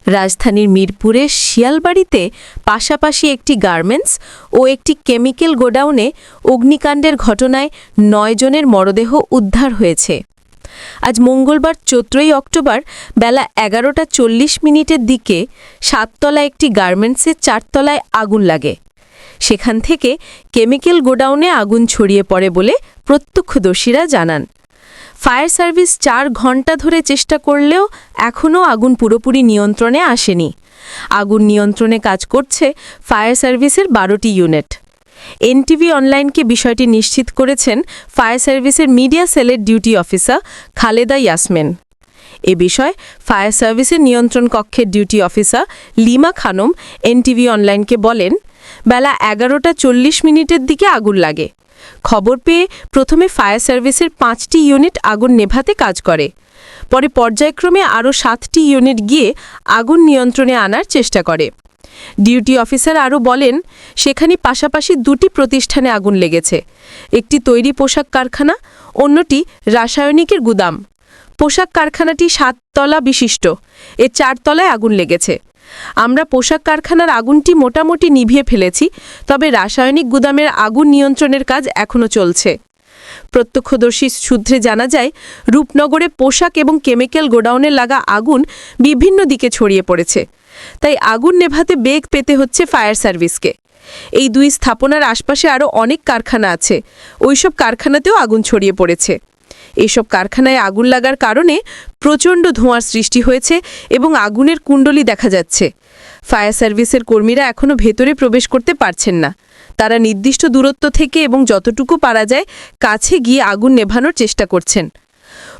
রাজধানীর মিরপুরের শিয়ালবাড়িতে পাশাপাশি একটি গার্মেন্টস ও একটি কেমিক্যাল গোডাউনে অগ্নিকাণ্ডের ঘটনায় ৯ জনের মরদেহ উদ্ধার হয়েছে। আজ মঙ্গলবার ১৪ই অক্টোবর বেলা ১১:৪০ দিকে ৭তলা একটি গার্মেন্টসের ৪তলায় আগুন লাগে। সেখান থেকে কেমিক্যাল গোডাউনে আগুন ছড়িয়ে পড়ে বলে প্রত্যক্ষদর্শীরা জানান। ফায়ার সার্ভিস ৪ ঘণ্টা ধরে চেষ্টা করলেও এখনও আগুন পুরোপুরি নিয়ন্ত্রণে আসেনি। আগুন নিয়ন্ত্রণে কাজ করছে ফায়ার সার্ভিসের ১২টি ইউনিট। এনটিভি অনলাইনকে বিষয়টি নিশ্চিত করেছেন ফায়ার সার্ভিসের মিডিয়া সেলের ডিউটি অফিসার খালেদা ইয়াসমিন। এ বিষয়ে ফায়ার সার্ভিসের নিয়ন্ত্রণ কক্ষের duty officer Lima Khanam NTV অনলাইনকে বলেন, বেলা ১১:৪০ দিকে আগুন লাগে। খবর পেয়ে প্রথমে ফায়ার সার্ভিসের ৫টি ইউনিট আগুন নেভাতে কাজ করে। পরে পর্যায়ক্রমে আরও ৭টি ইউনিট গিয়ে আগুন নিয়ন্ত্রণে আনার চেষ্টা করে। ডিউটি অফিসার আরও বলেন, সেখানে পাশাপাশি ২টি প্রতিষ্ঠানে আগুন লেগেছে। একটি তৈরি পোশাক কারখানা, অন্যটি রাসায়নিকের গুদাম। পোশাক কারখানাটি ৭ তলা বিশিষ্ট, এর ৪ তলায় আগুন লেগেছে। আমরা পোশাক কারখানার আগুনটি মোটামুটি নিভিয়ে ফেলেছি, তবে রাসায়নিক গুদামের আগুন নিয়ন্ত্রণের কাজ এখনও চলছে। প্রত্যক্ষদর্শী সূত্রে জানা যায়, রূপনগরে পোশাক এবং কেমিক্যাল গোডাউনে লাগা আগুন বিভিন্ন দিকে ছড়িয়ে পড়েছে। তাই আগুন নেভাতে বেগ পেতে হচ্ছে ফায়ার সার্ভিসকে। এই ২ স্থাপনার আশপাশে আরও অনেক কারখানা আছে, ওইসব কারখানাতেও আগুন ছড়িয়ে পড়েছে। এসব কারখানায় আগুন লাগার কারণে প্রচণ্ড ধোঁয়ার সৃষ্টি হয়েছে এবং আগুনের কুণ্ডলি দেখা যাচ্ছে। ফায়ার সার্ভিসের কর্মীরা এখনও ভেতরে প্রবেশ করতে পারছেন না। তারা নির্দিষ্ট দূরত্ব থেকে এবং যতটুকু পারা যায় কাছে গিয়ে আগুন নেভানোর চেষ্টা করছেন।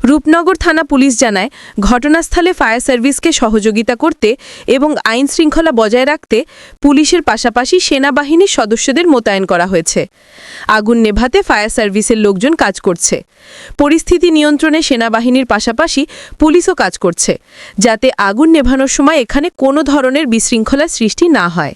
রূপনগর থানা পুলিশ জানায়, ঘটনাস্থলে ফায়ার সার্ভিসকে সহযোগিতা করতে এবং আইন শৃঙ্খলা বজায় রাখতে পুলিশের পাশাপাশি সেনাবাহিনীর সদস্যদের মোতায়েন করা হয়েছে। আগুন নেভাতে ফায়ার সার্ভিসের লোকজন কাজ করছে। পরিস্থিতি নিয়ন্ত্রণে সেনাবাহিনীর পাশাপাশি পুলিশও কাজ করছে, যাতে আগুন নেভানোর সময় এখানে কোনো ধরনের বিশৃঙ্খলার সৃষ্টি না হয়।